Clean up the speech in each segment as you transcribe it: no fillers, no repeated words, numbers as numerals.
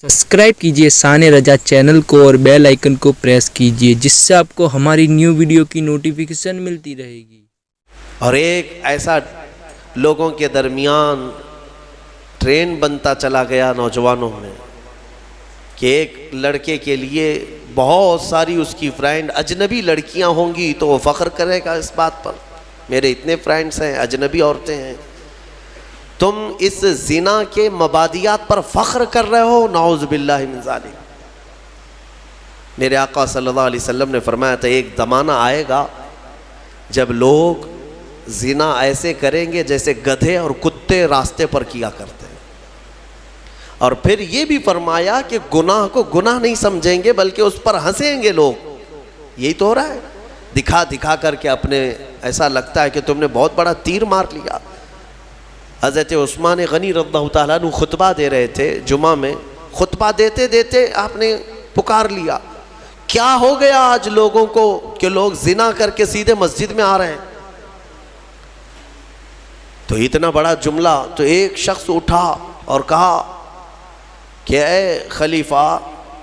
Subscribe कीजिए शान रजा channel को और बेल आइकन को प्रेस कीजिए जिससे आपको हमारी न्यू वीडियो की नोटिफिकेशन मिलती रहेगी। और एक ऐसा लोगों के दरमियान ट्रेंड बनता चला गया नौजवानों में कि एक लड़के के लिए बहुत सारी उसकी फ्रेंड अजनबी लड़कियां होंगी तो वो फ़ख्र करेगा इस बात पर, मेरे इतने फ्रेंड्स हैं, अजनबी औरतें हैं। तुम इस ज़िना के मबादियात पर फ़ख्र कर रहे हो, नाउज़ु बिल्लाहि मिन ज़ालिक। मेरे आका सल्लल्लाहु अलैहि वसल्लम ने फरमाया था एक ज़माना आएगा जब लोग ज़िना ऐसे करेंगे जैसे गधे और कुत्ते रास्ते पर किया करते हैं। और फिर ये भी फरमाया कि गुनाह को गुनाह नहीं समझेंगे बल्कि उस पर हंसेंगे लोग। यही तो हो रहा है, दिखा दिखा करके अपने ऐसा लगता है कि तुमने बहुत बड़ा तीर मार लिया। हज़रत उस्मान गनी रज़ियल्लाहु ताला अन्हु खुतबा दे रहे थे जुमा में, खुतबा देते देते आपने पुकार लिया, क्या हो गया आज लोगों को कि लोग ज़िना करके सीधे मस्जिद में आ रहे हैं। तो इतना बड़ा जुमला, तो एक शख्स उठा और कहा कि ए खलीफा,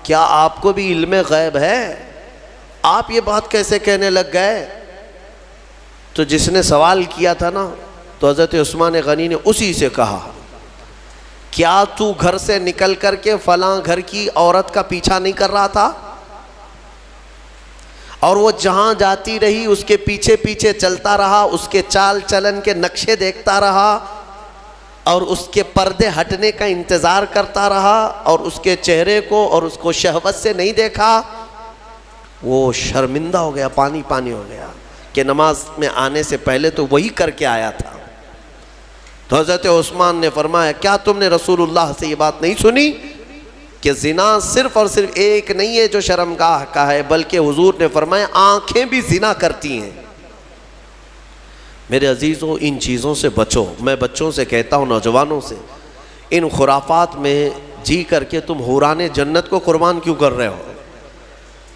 क्या आपको भी इल्म गैब है, आप ये बात कैसे कहने लग गए। तो जिसने सवाल किया था ना, तो हज़रत उस्मान गनी ने उसी से कहा, क्या तू घर से निकल कर के फलां घर की औरत का पीछा नहीं कर रहा था, और वो जहाँ जाती रही उसके पीछे पीछे चलता रहा, उसके चाल चलन के नक्शे देखता रहा और उसके पर्दे हटने का इंतज़ार करता रहा और उसके चेहरे को और उसको शहवत से नहीं देखा। वो शर्मिंदा हो गया, पानी पानी हो गया कि नमाज में आने से पहले तो वही करके आया था। तो हज़रत उस्मान ने फरमाया, क्या तुमने रसूलुल्लाह से ये बात नहीं सुनी कि ज़िना सिर्फ़ और सिर्फ एक नहीं है जो शर्मगाह का है, बल्कि हुजूर ने फरमाया आँखें भी ज़िना करती हैं। मेरे अजीज़ों, इन चीज़ों से बचो। मैं बच्चों से कहता हूँ, नौजवानों से, इन खुराफात में जी करके तुम हुराने जन्नत को कुर्बान क्यों कर रहे हो।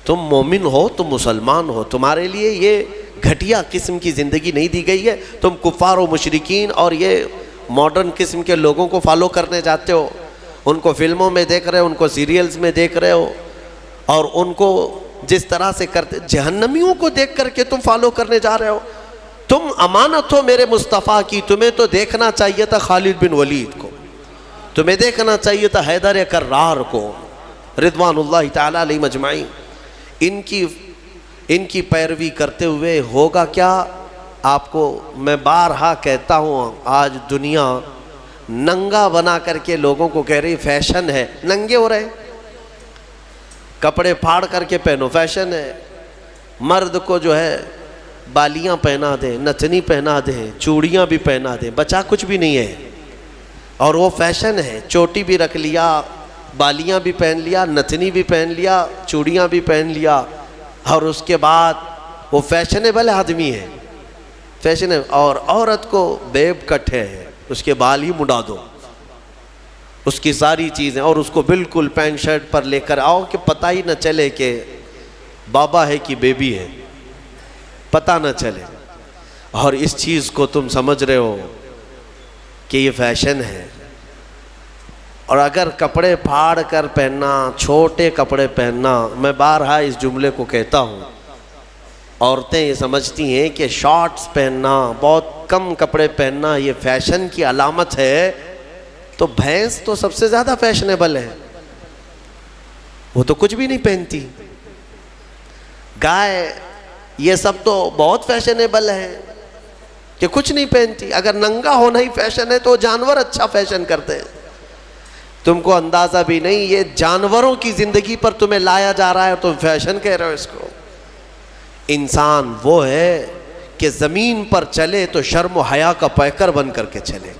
तुम मोमिन हो, तुम मुसलमान हो, तुम्हारे लिए ये घटिया किस्म की ज़िंदगी नहीं दी गई है। तुम कुफ़ार और मुशरिकीन और ये मॉडर्न किस्म के लोगों को फॉलो करने जाते हो, उनको फिल्मों में देख रहे हो, उनको सीरियल्स में देख रहे हो, और उनको जिस तरह से करते जहन्नमियों को देख करके तुम फॉलो करने जा रहे हो। तुम अमानत हो मेरे मुस्तफ़ा की, तुम्हें तो देखना चाहिए था खालिद बिन वलीद को, तुम्हें देखना चाहिए था हैदर कर्रार को रिदवानुल्लाहि ताला अलैहि मजमाइन। इनकी पैरवी करते हुए होगा क्या। आपको मैं बारहा कहता हूँ, आज दुनिया नंगा बना करके लोगों को कह रही फैशन है, नंगे हो रहे, कपड़े फाड़ करके पहनो, फैशन है। मर्द को जो है बालियाँ पहना दे, नथनी पहना दे, चूड़ियाँ भी पहना दे, बचा कुछ भी नहीं है, और वो फैशन है। चोटी भी रख लिया, बालियाँ भी पहन लिया, नथनी भी पहन लिया, चूड़ियाँ भी पहन लिया, और उसके बाद वो फैशनेबल आदमी है, फैशन है। और औरत को बेब कट है, उसके बाल ही मुड़ा दो, उसकी सारी चीज़ें, और उसको बिल्कुल पैंट शर्ट पर लेकर आओ कि पता ही न चले कि बाबा है कि बेबी है, पता न चले। और इस चीज़ को तुम समझ रहे हो कि ये फैशन है। और अगर कपड़े फाड़ कर पहनना, छोटे कपड़े पहनना, मैं बारहा इस जुमले को कहता हूँ, औरतें ये समझती हैं कि शॉर्ट्स पहनना, बहुत कम कपड़े पहनना ये फैशन की अलामत है। तो भैंस तो सबसे ज़्यादा फैशनेबल है, वो तो कुछ भी नहीं पहनती। गाय, ये सब तो बहुत फैशनेबल है कि कुछ नहीं पहनती। अगर नंगा होना ही फैशन है तो जानवर अच्छा फैशन करते हैं। तुमको अंदाज़ा भी नहीं, ये जानवरों की ज़िंदगी पर तुम्हें लाया जा रहा है, तुम फैशन कह रहे हो इसको। इंसान वो है कि ज़मीन पर चले तो शर्म व हया का पैकर बन करके चले।